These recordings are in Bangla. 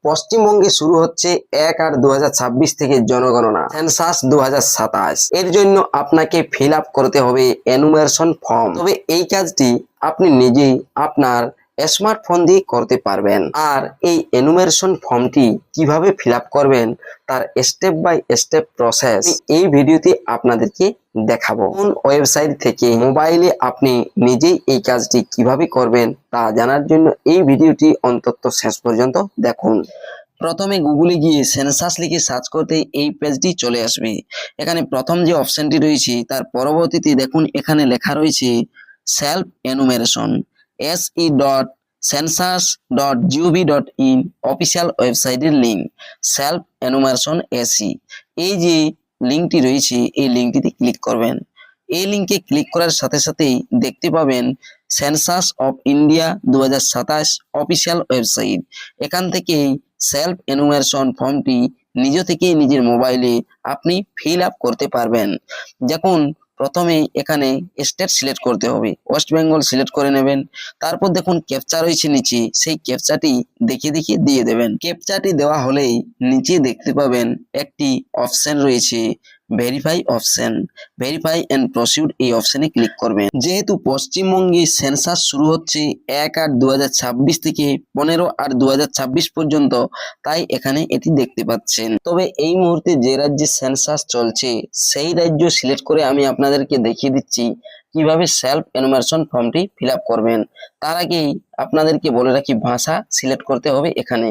পশ্চিমবঙ্গে শুরু হচ্ছে 1-8-2026 থেকে জনগণনা সেন্সাস 2027। এর জন্য আপনাকে ফিল আপ করতে হবে এনুমারেশন ফর্ম। তবে এই কাজটি আপনি নিজেই আপনার স্মার্টফোন দিয়ে করতে পারবেন। আর এই এনুমারেশন ফর্মটি কিভাবে ফিল আপ করবেন তার স্টেপ বাই স্টেপ প্রসেস এই ভিডিওতে আপনাদেরকে দেখাবো। কোন ওয়েবসাইট থেকে মোবাইলে আপনি নিজেই এই কাজটি কিভাবে করবেন তা জানার জন্য এই ভিডিওটি অন্তত শেষ পর্যন্ত দেখুন। প্রথমে গুগলে গিয়ে সেন্সাস লিখে সার্চ করতে এই পেজটি চলে আসবে। এখানে প্রথম যে অপশনটি রয়েছে তার পরবর্তীতে দেখুন এখানে লেখা রয়েছে সেলফ এনুমারেশন se.census.gov.in অফিসিয়াল ওয়েবসাইটের লিঙ্ক সেলফ এনুমারেশন এসি। এই যে লিঙ্কটি রয়েছে এই লিঙ্কটিতে ক্লিক করবেন। এই লিঙ্কে ক্লিক করার সাথে সাথেই দেখতে পাবেন census of India 2027 official website. এখান থেকেই সেলফ এনুমারেশন ফর্মটি নিজ থেকেই নিজের মোবাইলে আপনি ফিল আপ করতে পারবেন। যখন প্রথমে এখানে স্টেট সিলেক্ট করতে হবে, ওয়েস্ট বেঙ্গল সিলেক্ট করে নেবেন। তারপর দেখুন ক্যাপচা রয়েছে নিচে, সেই ক্যাপচাটি দেখে দেখে দিয়ে দেবেন। ক্যাপচাটি দেওয়া হলেই নিচে দেখতে পাবেন একটি অপশন রয়েছে verify option, verify and proceed এই অপশনে ক্লিক করবেন। যেহেতু পশ্চিমবঙ্গে সেন্সাস শুরু হচ্ছে 1-8-2026 থেকে 15-8-2026 পর্যন্ত, তাই এখানে এটি দেখতে পাচ্ছেন। তবে এই মুহূর্তে যে রাজ্যে সেন্সাস চলছে সেই রাজ্য সিলেক্ট করে আমি আপনাদেরকে দেখিয়ে দিচ্ছি কিভাবে সেলফ এনুমারেশন ফর্মটি ফিল আপ করবেন। তার আগেই আপনাদেরকে বলে রাখি ভাষা সিলেক্ট করতে হবে এখানে,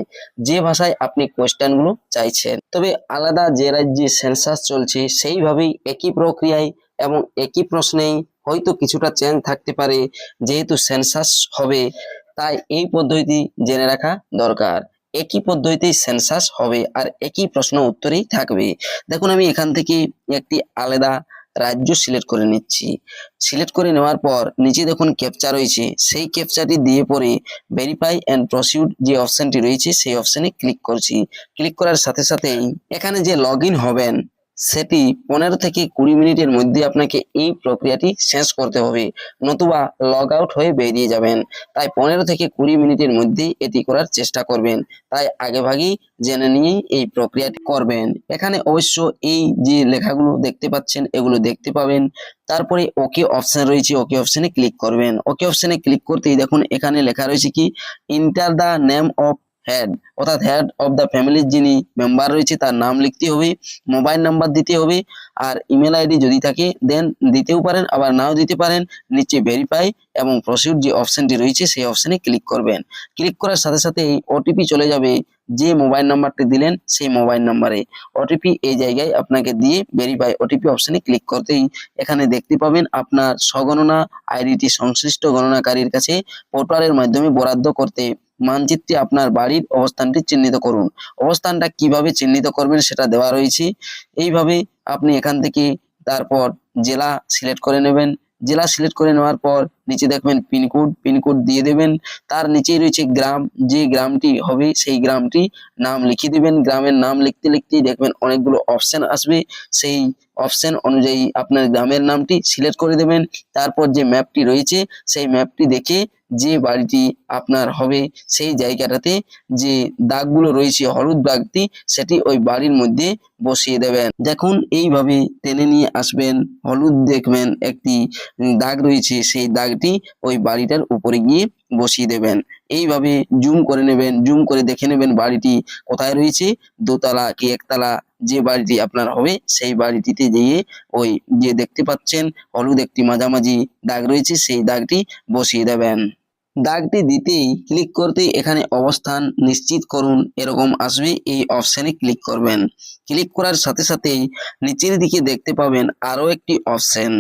যে ভাষায় আপনি কোয়েশ্চেনগুলো চাইছেন। তবে আলাদা যে রাজ্যে সেন্সাস চলছে সেইভাবেই একই প্রক্রিয়ায় এবং একই প্রশ্নেই হয়তো কিছুটা চেঞ্জ থাকতে পারে। যেহেতু সেন্সাস হবে তাই এই পদ্ধতি জেনে রাখা দরকার। একই পদ্ধতিতেই সেন্সাস হবে আর একই প্রশ্ন উত্তরেই থাকবে। দেখুন আমি এখান থেকে একটি আলাদা রাজ্য সিলেক্ট করে নিচ্ছি। সিলেক্ট করে নেওয়ার পর নিচে দেখুন ক্যাপচা রয়েছে, সেই ক্যাপচাটি দিয়ে পরে ভেরিফাই এন্ড প্রসিড যে অপশনটি রয়েছে সেই অপশনে ক্লিক করছি। ক্লিক করার সাথে সাথেই এখানে যে লগ ইন হবেন সেটি 15 থেকে 20 মিনিটের মধ্যে আপনাকে এই প্রক্রিয়াটি শেষ করতে হবে, নতুবা লগ আউট হয়ে বেরিয়ে যাবেন। তাই 15 থেকে 20 মিনিটের মধ্যে এটি করার চেষ্টা করবেন। তাই আগেভাগেই জেনে নিয়েই এই প্রক্রিয়াটি করবেন। এখানে অবশ্য এই যে লেখাগুলো দেখতে পাচ্ছেন এগুলো দেখতে পাবেন। তারপরে ওকে অপশন রয়েছে, ওকে অপশনে ক্লিক করবেন। ওকে অপশনে ক্লিক করতেই দেখুন এখানে লেখা রয়েছে কি enter the name of head, অর্থাৎ হেড অফ দ্য ফ্যামিলির যিনি মেম্বার রয়েছে তার নাম লিখতে হবে, মোবাইল নাম্বার দিতে হবে, আর ইমেল আইডি যদি থাকে দেন দিতেও পারেন আবার নাও দিতে পারেন। নিচে ভেরিফাই এবং প্রসিড যে অপশনটি রয়েছে সেই অপশনে ক্লিক করবেন। ক্লিক করার সাথে সাথে ওটিপি চলে যাবে যে মোবাইল নাম্বারটি দিলেন সেই মোবাইল নাম্বারে। ওটিপি এই জায়গায় আপনাকে দিয়ে ভেরিফাই ওটিপি অপশনে ক্লিক করতেই এখানে দেখতে পাবেন আপনার স্বগণনা আইডিটি সংশ্লিষ্ট গণনাকারীর কাছে পোর্টালের মাধ্যমে বরাদ্দ করতে মানচিত্রে আপনার বাড়ির অবস্থানটি চিহ্নিত করুন। অবস্থানটা কিভাবে চিহ্নিত করবেন সেটা দেওয়া রয়েছে। এইভাবে আপনি এখান থেকে তারপর জেলা সিলেক্ট করে নেবেন। জেলা সিলেক্ট করে নেওয়ার পর নিচে দেখবেন পিনকোড, পিনকোড দিয়ে দেবেন। তার নিচেই রয়েছে গ্রাম, যে গ্রামটি হবে সেই গ্রামটি নাম লিখে দিবেন। গ্রামের নাম লিখতে লিখতেই দেখবেন অনেকগুলো অপশন আসবে, সেই অপশন অনুযায়ী আপনার গ্রামের নামটি সিলেক্ট করে দেবেন। তারপর যে ম্যাপটি রয়েছে সেই ম্যাপটি দেখে যে বাড়িটি আপনার হবে সেই জায়গাটাতে যে দাগগুলো রয়েছে হলুদ দাগটি সেটি ওই বাড়ির মধ্যে বসিয়ে দেবেন। দেখুন এইভাবে টেনে নিয়ে আসবেন, হলুদ দেখবেন একটি দাগ রয়েছে সেই দাগটি ওই বাড়িটার উপরে গিয়ে বসিয়ে দেবেন। এইভাবে জুম করে নেবেন, জুম করে দেখে নেবেন বাড়িটি কোথায় রয়েছে, দোতলা কি একতলা। যে বাড়িটি আপনার হবে সেই বাড়িটিতে গিয়ে ওই যে দেখতে পাচ্ছেন হলুদ একটি মাঝামাঝি দাগ রয়েছে সেই দাগটি বসিয়ে দেবেন। দাগটি দিতেই ক্লিক করতেই এখানে অবস্থান নিশ্চিত করুন এরকম আসবে, এই অপশনে ক্লিক করবেন। ক্লিক করার সাথে সাথেই নিচের দিকে দেখতে পাবেন আরো একটি অপশন।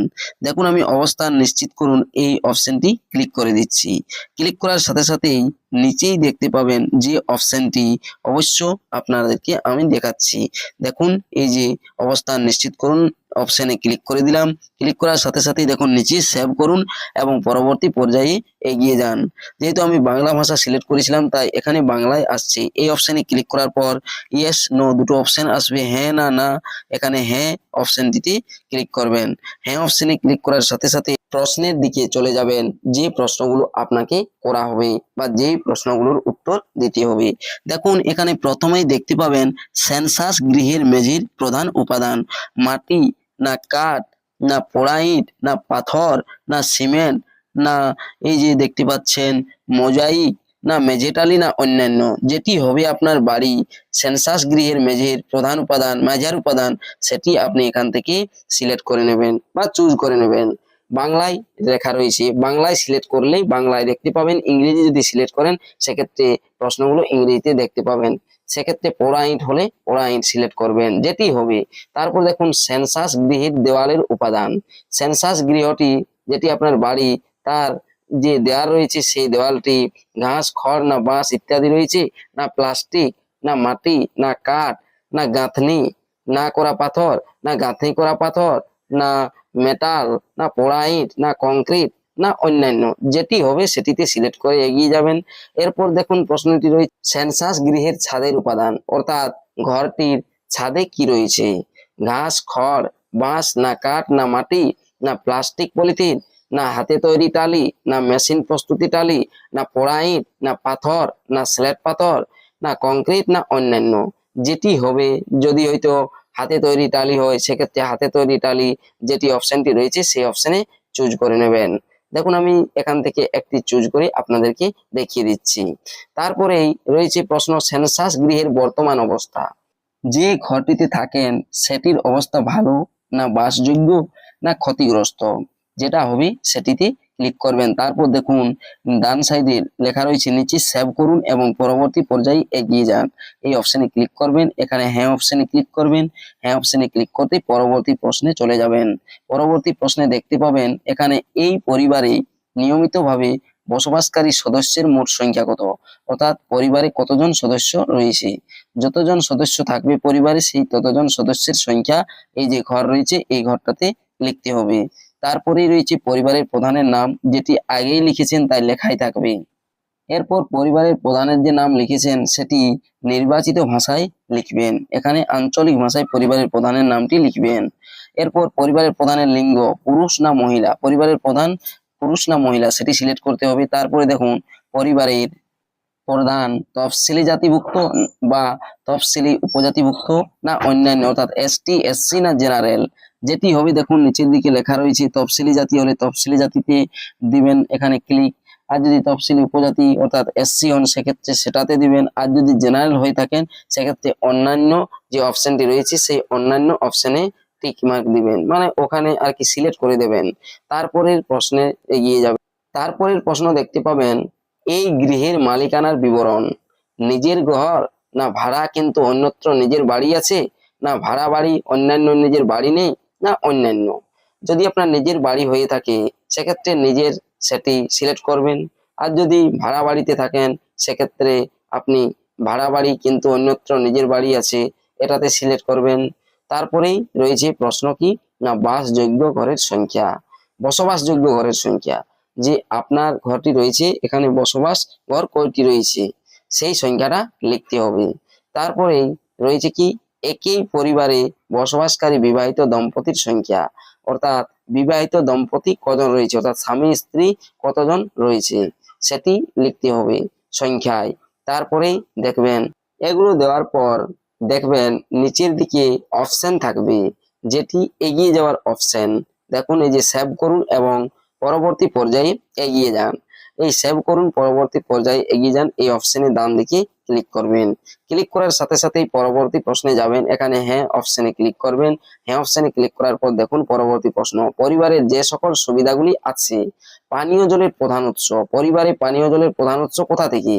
দেখুন আমি অবস্থান নিশ্চিত করুন এই অপশনটি ক্লিক করে দিচ্ছি। ক্লিক করার সাথে সাথেই নিচেই দেখতে পাবেন যে অপশনটি অবশ্য আপনাদেরকে আমি দেখাচ্ছি। দেখুন এই যে অবস্থান নিশ্চিত করুন অপশনে ক্লিক করে দিলাম। ক্লিক করার সাথে সাথেই দেখুন নিচে সেভ করুন এবং পরবর্তী পর্যায়ে এগিয়ে যান। যেহেতু আমি বাংলা ভাষা সিলেক্ট করেছিলাম তাই এখানে বাংলায় আসছে। এই অপশনে ক্লিক করার পর ইয়েস নো দুটো অপশন আসবে, হ্যাঁ না না। এখানে হ্যাঁ অপশনটিতে ক্লিক করবেন। হ্যাঁ অপশনে ক্লিক করার সাথে সাথে প্রশ্নের দিকে চলে যাবেন, যে প্রশ্নগুলো আপনাকে করা হবে বা যেই প্রশ্নগুলোর উত্তর দিতে হবে। দেখুন এখানে প্রথমেই দেখতে পাবেন সেন্সাস গৃহের মেঝের প্রধান উপাদান মাটি না কাঠ না পোড়া ইট না পাথর না সিমেন্ট না এই যে দেখতে পাচ্ছেন মোজাইক না মেঝেটালি না অন্যান্য। যেটি হবে আপনার বাড়ি সেন্সাস গৃহের মেঝের প্রধান উপাদান মেঝার উপাদান, সেটি আপনি এখান থেকে সিলেক্ট করে নেবেন বা চুজ করে নেবেন। বাংলায় লেখা রয়েছে, বাংলায় সিলেক্ট করলেই বাংলায় দেখতে পাবেন, ইংরেজি যদি সিলেক্ট করেন সেক্ষেত্রে প্রশ্নগুলো ইংরেজিতে দেখতে পাবেন। সেক্ষেত্রে পোড়া ইট হলে পোড়া ইট সিলেক্ট করবেন, যেটি হবে। তারপর দেখুন সেন্সাস গৃহের দেওয়ালের উপাদান, সেন্সাস গৃহটি যেটি আপনার বাড়ি তার যে দেওয়াল রয়েছে সেই দেওয়ালটি ঘাস খড় না বাঁশ ইত্যাদি রয়েছে না প্লাস্টিক না মাটি না কাঠ না গাঁথনি না করা পাথর না গাঁথনি করা পাথর না মেটাল না পোড়া ইট না কংক্রিট না অন্যান্য, যেটি হবে সেটিতে সিলেক্ট করে এগিয়ে যাবেন। এরপর দেখুন প্রশ্নটি রয়েছে সেন্সাস গৃহের ছাদের উপাদান, অর্থাৎ ঘরটির ছাদে কি রয়েছে ঘাস খড় বাঁশ না কাঠ না মাটি না প্লাস্টিক পলিথিন না হাতে তৈরি টালি না মেশিন প্রস্তুতি টালি না পোড়া ইট না পাথর না স্লেট পাথর না কংক্রিট না অন্যান্য, যেটি হবে। যদি হয়তো হাতে তৈরি টালি হয় সেক্ষেত্রে হাতে তৈরি টালি যেটি অপশনটি রয়েছে সেই অপশনে চুজ করে নেবেন। দেখুন আমি এখান থেকে একটি চুজ করে আপনাদেরকে দেখিয়ে দিচ্ছি। তারপরেই রয়েছে প্রশ্ন সেন্সাস গৃহের বর্তমান অবস্থা, যে ঘরটিতে থাকেন সেটির অবস্থা ভালো না বাসযোগ্য না ক্ষতিগ্রস্ত, যেটা হবে সেটিতে ক্লিক করবেন। তারপর দেখুন ডান সাইডে লেখা রয়েছে নিচে সেভ করুন এবং পরবর্তী পর্যায়ে এগিয়ে যান, এই অপশনে ক্লিক করবেন। এখানে হ্যাঁ অপশনে ক্লিক করবেন, হ্যাঁ অপশনে ক্লিক করতে পরবর্তী প্রশ্নে চলে যাবেন। পরবর্তী প্রশ্নে দেখতে পাবেন এখানে এই পরিবারে নিয়মিতভাবে বসবাসকারী সদস্যের মোট সংখ্যা কত, অর্থাৎ পরিবারে কতজন সদস্য রয়েছে। যতজন সদস্য থাকবে পরিবারে সেই ততজন সদস্যের সংখ্যা এই যে ঘর রয়েছে এই ঘরটাতে লিখতে হবে। তারপরেই রয়েছে পরিবারের প্রধানের নাম, যেটি আগেই লিখেছেন তাই লেখাই থাকবে। এরপর পরিবারের প্রধানের যে নাম লিখেছেন সেটি নির্বাচিত ভাষায় লিখবেন, এখানে আঞ্চলিক ভাষায় পরিবারের প্রধানের নামটি লিখবেন। এরপর পরিবারের প্রধানের লিঙ্গ পুরুষ না মহিলা, পরিবারের প্রধান পুরুষ না মহিলা সেটি সিলেক্ট করতে হবে। তারপরে দেখুন পরিবারের প্রধান তফসিলি জাতিভুক্ত বা তফসিলি উপজাতিভুক্ত না অন্যান্য, অর্থাৎ এসটি এসসি না জেনারেল, যেটি হবে দেখুন নিচের দিকে লেখা রয়েছে তফসিলি জাতি হলে তফসিলি জাতিতে দিবেন, এখানে ক্লিক। আর যদি তফসিলি উপজাতি অর্থাৎ এসসি হন সেক্ষেত্রে সেটাতে দিবেন। আর যদি জেনারেল হয়ে থাকেন সেক্ষেত্রে অন্যান্য যে অপশনটি রয়েছে সেই অন্যান্য অপশনে টিক মার্ক দিবেন, মানে ওখানে আর কি সিলেক্ট করে দেবেন। তারপরের প্রশ্নে এগিয়ে যাবে। তারপরের প্রশ্ন দেখতে পাবেন এই গৃহের মালিকানার বিবরণ, নিজের ঘর না ভাড়া কিন্তু অন্যত্র নিজের বাড়ি আছে না ভাড়া বাড়ি অন্যান্য নিজের বাড়ি নেই না অন্যান্য। যদি আপনার নিজের বাড়ি হয়ে থাকে সেক্ষেত্রে নিজের সেটি সিলেক্ট করবেন, আর যদি ভাড়া বাড়িতে থাকেন সেক্ষেত্রে আপনি ভাড়া বাড়ি কিন্তু অন্যত্র নিজের বাড়ি আছে এটাতে সিলেক্ট করবেন। তারপরেই রয়েছে প্রশ্ন কি না বাসযোগ্য ঘরের সংখ্যা, বসবাসযোগ্য ঘরের সংখ্যা, যে আপনার ঘরটি রয়েছে এখানে বসবাস ঘর কয়টি রয়েছে সেই সংখ্যাটা লিখতে হবে। তারপরেই রয়েছে কি একই পরিবারে বসবাসকারী বিবাহিত দম্পতির সংখ্যা, অর্থাৎ বিবাহিত দম্পতি কজন রয়েছে অর্থাৎ স্বামী স্ত্রী কতজন রয়েছে সেটি লিখতে হবে সংখ্যায়। তারপরেই দেখবেন এগুলো দেওয়ার পর দেখবেন নিচের দিকে অপশন থাকবে যেটি এগিয়ে যাওয়ার অপশন। দেখুন এই যে সেভ করুন এবং পরবর্তী পর্যায়ে এগিয়ে যান, এই সেভ করুন পরবর্তী পর্যায়ে এগিয়ে যান এই অপশনে ডান দিকে ক্লিক করবেন। ক্লিক করার সাথে সাথেই পরবর্তী প্রশ্নে যাবেন, এখানে হ্যাঁ অপশনে ক্লিক করবেন। হ্যাঁ অপশনে ক্লিক করার পর দেখুন পরবর্তী প্রশ্ন পরিবারের যে সকল সুবিধাগুলি আছে পানীয় জলের প্রধান উৎস, পরিবারে পানীয় জলের প্রধান উৎস কোথা থেকে,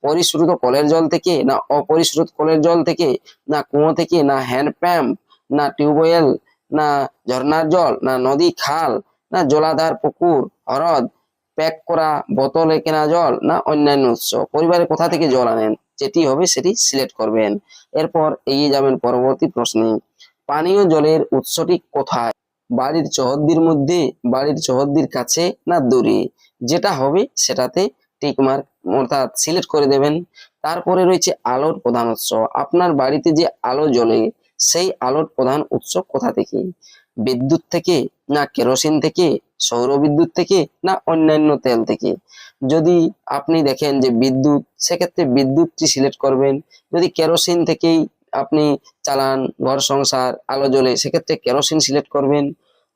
পরিশ্রুত কলের জল থেকে না অপরিশ্রুত কলের জল থেকে না কুয়ো থেকে না হ্যান্ড পাম্প না টিউবওয়েল না ঝর্ণার জল না নদী খাল না জলাধার পুকুর হ্রদ প্যাক করা বোতলে কেনা জল না অন্যান্য উৎস, পরিবারে কোথা থেকে জল আনেন যেটি হবে সেটি সিলেক্ট করবেন। এরপর এগিয়ে যাবেন পরবর্তী প্রশ্নে পানীয় জলের উৎসটি কোথায়, বাড়ির চৌহদ্দির মধ্যে বাড়ির চৌহদ্দির কাছে না দূরে, যেটা হবে সেটাতে টিক মার্ক অর্থাৎ সিলেক্ট করে দেবেন। তারপরে রয়েছে আলোর প্রধান উৎস, আপনার বাড়িতে যে আলো জ্বলে সেই আলোর প্রধান উৎস কোথা থেকে, বিদ্যুৎ থেকে না কেরোসিন থেকে সৌর বিদ্যুৎ থেকে না অন্যান্য তেল থেকে। যদি আপনি দেখেন যে বিদ্যুৎ, সেক্ষেত্রে বিদ্যুৎটি সিলেক্ট করবেন। যদি কেরোসিন থেকেই আপনি চালান, ঘর সংসার আলো জ্বলে, সেক্ষেত্রে কেরোসিন সিলেক্ট করবেন।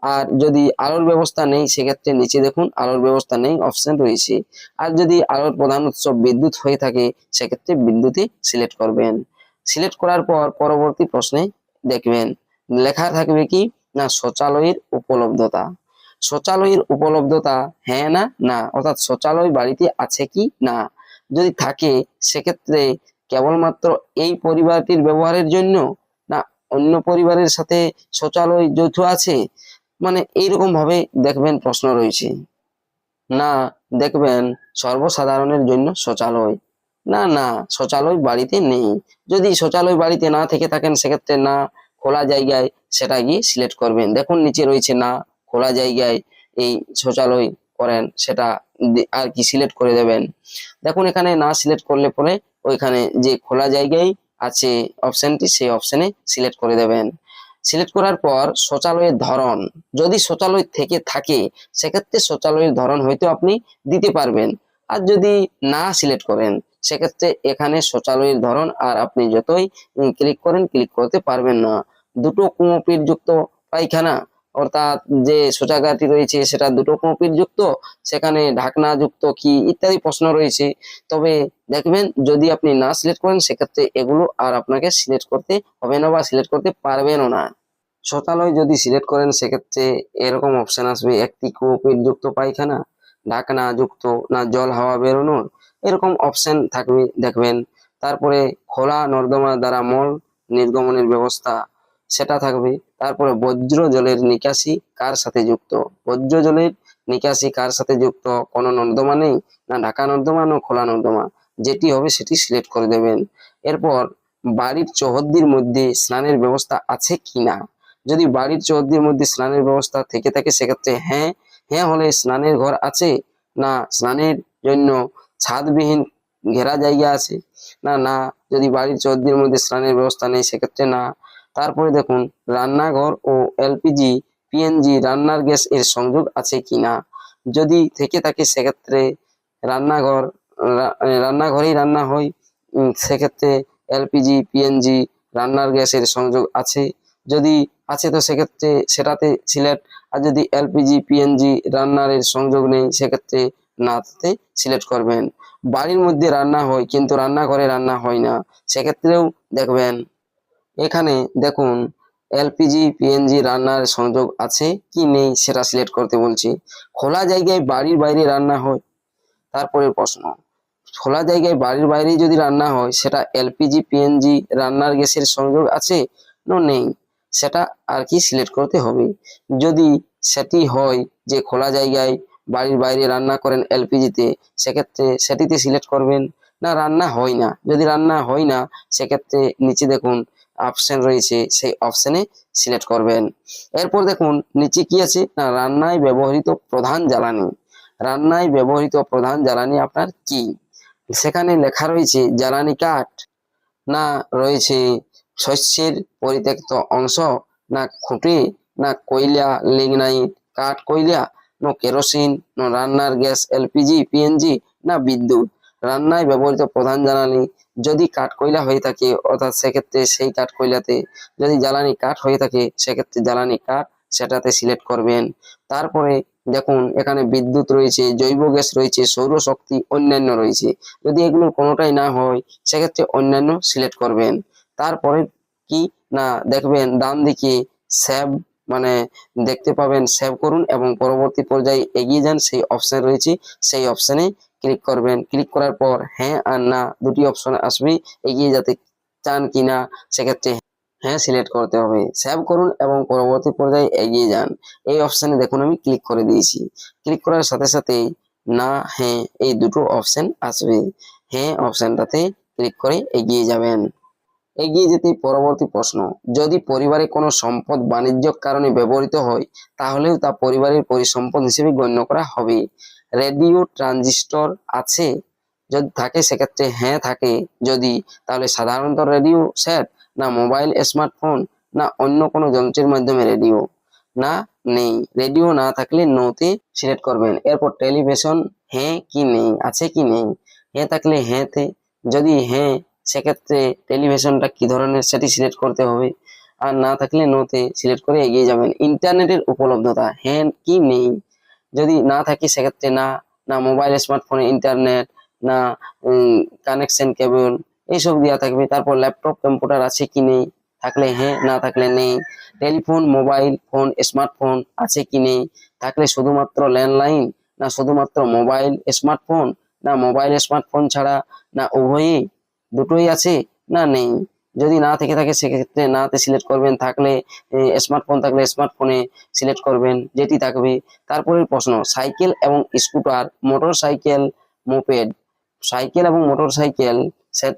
আর যদি আলোর ব্যবস্থা নেই, সেক্ষেত্রে নিচে দেখুন আলোর ব্যবস্থা নেই অপশন রয়েছে। আর যদি আলোর প্রধান উৎস বিদ্যুৎ হয়ে থাকে, সেক্ষেত্রে বিদ্যুৎই সিলেক্ট করবেন। সিলেক্ট করার পর পরবর্তী প্রশ্নে দেখবেন লেখা থাকবে কি না শৌচালয়ের উপলব্ধতা। শৌচালয়ের উপলব্ধতা হ্যাঁ না না, অর্থাৎ শৌচালয় বাড়িতে আছে কি না। যদি থাকে, সেক্ষেত্রে কেবলমাত্র এই পরিবারটির ব্যবহারের জন্য, না অন্য পরিবারের সাথে শৌচালয় যৌথ আছে, মানে এইরকম ভাবে দেখবেন প্রশ্ন রয়েছে। না দেখবেন সর্বসাধারণের জন্য শৌচালয়, না না শৌচালয় বাড়িতে নেই। যদি শৌচালয় বাড়িতে না থেকে থাকেন, সেক্ষেত্রে না খোলা জায়গায় সেটা গিয়ে সিলেক্ট করবেন। দেখুন নিচে রয়েছে না খোলা জায়গায় এই শৌচালয় করেন, সেটা আর কি সিলেক্ট করে দেবেন। দেখুন এখানে না সিলেক্ট করলে পরে ওইখানে যে খোলা জায়গায় আছে অপশনটি, সেই অপশনে সিলেক্ট করে দেবেন। সিলেক্ট করার পর শৌচালয়ের ধরন, যদি শৌচালয় থেকে থাকে, সেক্ষেত্রে শৌচালয়ের ধরন হয়তো আপনি দিতে পারবেন। আর যদি না সিলেক্ট করেন, সেক্ষেত্রে এখানে শৌচালয়ের ধরন আর আপনি যতই ক্লিক করেন ক্লিক করতে পারবেন না। দুটো কুমোপিট যুক্ত পায়খানা, অর্থাৎ যে শৌচাগারটি রয়েছে সেটা দুটো কুমোপিট যুক্ত, সেখানে ঢাকনা যুক্ত কি ইত্যাদি প্রশ্ন রয়েছে। তবে দেখবেন যদি আপনি না সিলেক্ট করেন, সেক্ষেত্রে এগুলো আর আপনাকে সিলেক্ট করতে হবে না বা সিলেক্ট করতে পারবেনও না। শৌচালয় যদি সিলেক্ট করেন, সেক্ষেত্রে এরকম অপশন আসবে একটি কুমোপিট যুক্ত পায়খানা, ঢাকনা যুক্ত না জল হাওয়া বেরোনোর, এরকম অপশন থাকবে দেখবেন। তারপরে খোলা নর্দমা দ্বারা মল নির্গমনের ব্যবস্থা, সেটা থাকবে। তারপরে বজ্র জলের নিকাশি কার সাথে যুক্ত, বজ্র জলের নিকাশি কার সাথে যুক্ত, কোনো নর্দমা নেই, না ঢাকা নর্দমা না খোলা নর্দমা, যেটি হবে সেটি সিলেক্ট করে দেবেন। এরপর বাড়ির চৌহদ্দির মধ্যে স্নানের ব্যবস্থা আছে কিনা। যদি বাড়ির চৌহদ্দির মধ্যে স্নানের ব্যবস্থা থেকে থাকে, সেক্ষেত্রে হ্যাঁ, হ্যাঁ হলে স্নানের ঘর আছে, না স্নানের জন্য ছাদবিহীন ঘেরা জায়গা আছে, না না যদি বাড়ির চৌহদ্দির মধ্যে স্নানের ব্যবস্থা নেই, সেক্ষেত্রে না। তারপরে দেখুন রান্নাঘর ও এলপিজি পিএনজি রান্নার গ্যাস এর সংযোগ আছে কিনা। যদি থেকে থাকে, সেক্ষেত্রে রান্নাঘরেই রান্না হয়, সেক্ষেত্রে এলপিজি পিএনজি রান্নার গ্যাসের সংযোগ আছে। যদি আছে তো সেক্ষেত্রে সেটাতে সিলেক্ট। আর যদি এলপিজি পিএনজি রান্নার সংযোগ নেই, সেক্ষেত্রে নাতে সিলেক্ট করবেন। বাড়ির মধ্যে রান্না হয় কিন্তু রান্নাঘরে রান্না হয় না, সেক্ষেত্রেও দেখবেন এখানে দেখুন এলপিজি পিএনজি রান্নার সংযোগ আছে কি নেই সেটা সিলেক্ট করতে বলছি। খোলা জায়গায় বাড়ির বাইরে রান্না হয়, তারপরে প্রশ্ন খোলা জায়গায় বাড়ির বাইরে যদি রান্না হয়, সেটা এলপিজি পিএনজি রান্নার গ্যাসের সংযোগ আছে না নেই, সেটা আর কি সিলেক্ট করতে হবে। যদি সেটি হয় যে খোলা জায়গায় বাড়ির বাইরে রান্না করেন এলপিজিতে, সেক্ষেত্রে সেটিতে সিলেক্ট করবেন। না রান্না হয় না, যদি রান্না হয় না, সেক্ষেত্রে নিচে দেখুন অপশন রয়েছে, সেই অপশনে সিলেক্ট করবেন। এরপর দেখুন নিচে কি আছে না রান্নায় ব্যবহৃত প্রধান জ্বালানি। রান্নায় ব্যবহৃত প্রধান জ্বালানি আপনার কি, সেখানে লেখা রয়েছে জ্বালানি কাঠ, না রয়েছে শস্যের পরিত্যক্ত অংশ, না খুঁটি, না কয়লা লিগনাইট কাঠ কয়লা, না কেরোসিন, না রান্নার গ্যাস এলপিজি পিএনজি, না বিদ্যুৎ। রান্নায় ব্যবহৃত প্রধান জ্বালানি যদি কাঠ কয়লা হয়ে থাকে, অর্থাৎ সেক্ষেত্রে সেই কাঠ কয়লাতে, যদি জ্বালানি কাঠ হয়ে থাকে, সেক্ষেত্রে জ্বালানি কাঠ সেটাতে সিলেক্ট করবেন। তারপরে দেখুন এখানে বিদ্যুৎ রয়েছে, জৈব গ্যাস রয়েছে, সৌরশক্তি, অন্যান্য রয়েছে। যদি এগুলোর কোনোটাই না হয়, সেক্ষেত্রে অন্যান্য সিলেক্ট করবেন। তারপরে কি না দেখবেন ডান দিকে সেভ, মানে দেখতে পাবেন সেভ করুন এবং পরবর্তী পর্যায়ে এগিয়ে যান, সেই অপশন রয়েছে, সেই অপশনে ক্লিক করবেন। ক্লিক করার পর হ্যাঁ আর না দুটি অপশন আসবে, এগিয়ে যেতে চান কিনা, সেক্ষেত্রে হ্যাঁ সিলেক্ট করতে হবে। সেভ করুন এবং পরবর্তী পর্যায়ে এগিয়ে যান, এই অপশনে দেখুন আমি ক্লিক করে দিয়েছি। ক্লিক করার সাথে সাথেই না হ্যাঁ এই দুটো অপশন আসবে, হ্যাঁ অপশনটাতে ক্লিক করে এগিয়ে যাবেন। এগিয়ে যেতে পরবর্তী প্রশ্ন, যদি পরিবারে কোনো সম্পদ বাণিজ্যিক কারণে ব্যবহৃত হয়, তাহলেও তা পরিবারের পরিসম্পদ হিসেবে গণ্য করা হবে। রেডিও ট্রানজিস্টর আছে, যদি থাকে সেক্ষেত্রে হ্যাঁ থাকে, যদি তাহলে সাধারণত রেডিও সেট, না মোবাইল স্মার্টফোন, না অন্য কোনো যন্ত্রের মাধ্যমে রেডিও। না নেই। রেডিও না থাকলে নোতে সিলেক্ট করবেন। এরপর টেলিভিশন হ্যাঁ কি নেই, আছে কি নেই। হ্যাঁ থাকলে হ্যাঁতে, যদি হ্যাঁ সেক্ষেত্রে টেলিভিশনটা কি ধরনের সেটি সিলেক্ট করতে হবে, আর না থাকলে নোতে সিলেক্ট করে এগিয়ে যাবেন। ইন্টারনেটের উপলব্ধতা হ্যাঁ কি নেই, যদি না থাকে সেক্ষেত্রে না, না মোবাইল স্মার্টফোনে ইন্টারনেট, না কানেকশন কেবল, এইসব দেওয়া থাকবে। তারপর ল্যাপটপ কম্পিউটার আছে কি নেই, থাকলে হ্যাঁ, না থাকলে নেই। টেলিফোন মোবাইল ফোন স্মার্টফোন আছে কি নেই, থাকলে শুধুমাত্র ল্যান্ডলাইন, না শুধুমাত্র মোবাইল স্মার্টফোন, না মোবাইল স্মার্টফোন ছাড়া, না উভয়ই, দুটোই আছে, না নেই। যদি না থেকে থাকে সেক্ষেত্রে নাতে সিলেক্ট করবেন, থাকলে স্মার্টফোন থাকলে স্মার্টফোনে সিলেক্ট করবেন, যেটি থাকবে। তারপরের প্রশ্ন, সাইকেল এবং scooter, motor cycle, moped. Cycle এবং মোটর সাইকেল,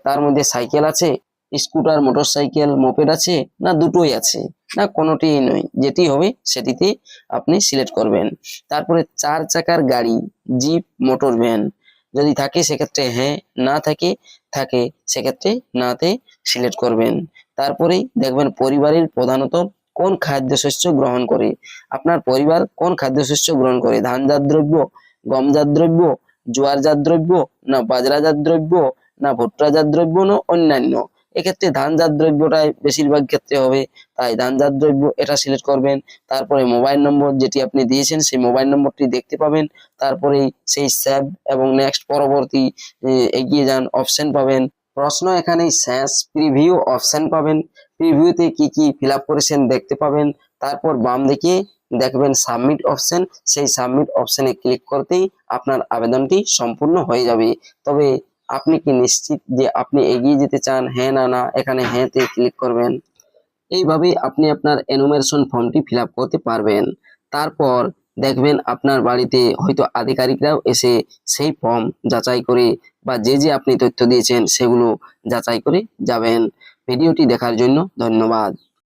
তার মধ্যে সাইকেল আছে, স্কুটার মোটর সাইকেল মোপেড আছে, না দুটোই আছে, না কোনোটিই নয়, যেটি হবে সেটিতে আপনি সিলেক্ট করবেন। তারপরে 4 চাকার গাড়ি, জিপ, মোটর ভ্যান, যদি থাকে সেক্ষেত্রে হ্যাঁ, না থাকে সেক্ষেত্রে নাতে সিলেক্ট করবেন। তারপরেই দেখবেন পরিবারের প্রধানত কোন খাদ্যশস্য গ্রহণ করে। আপনার পরিবার কোন খাদ্যশস্য গ্রহণ করে, ধানজাত দ্রব্য, গমজাত দ্রব্য, জোয়ারজাত দ্রব্য, না বাজরাজাত দ্রব্য, না ভুট্টাজাত দ্রব্য, না অন্যান্য। এক্ষেত্রে ধানজাত দ্রব্যটাই বেশিরভাগ ক্ষেত্রে হবে, তাই ধানজাত দ্রব্য এটা সিলেক্ট করবেন। তারপরে মোবাইল নম্বর যেটি আপনি দিয়েছেন সেই মোবাইল নম্বরটি দেখতে পাবেন। তারপরে সেই সেভ এবং নেক্সট পরবর্তী এগিয়ে যান অপশন পাবেন। প্রশ্ন এখানেই শেষ, প্রিভিউ অপশন পাবেন। প্রিভিউতে কি কি ফিল আপ করেছেন দেখতে পাবেন। তারপর বাম দিকে দেখবেন সাবমিট অপশন, সেই সাবমিট অপশনে ক্লিক করতেই আপনার আবেদনটি সম্পূর্ণ হয়ে যাবে। তবে আপনি কি নিশ্চিত যে আপনি এগিয়ে যেতে চান, হ্যাঁ না না, এখানে হ্যাঁতে ক্লিক করবেন। এইভাবেই আপনি আপনার এনুমারেশন ফর্মটি ফিল আপ করতে পারবেন। তারপর দেখবেন আপনার বাড়িতে হয়তো আধিকারিকরাও এসে সেই ফর্ম যাচাই করে বা যে আপনি তথ্য দিয়েছেন সেগুলো যাচাই করে যাবেন। ভিডিওটি দেখার জন্য ধন্যবাদ।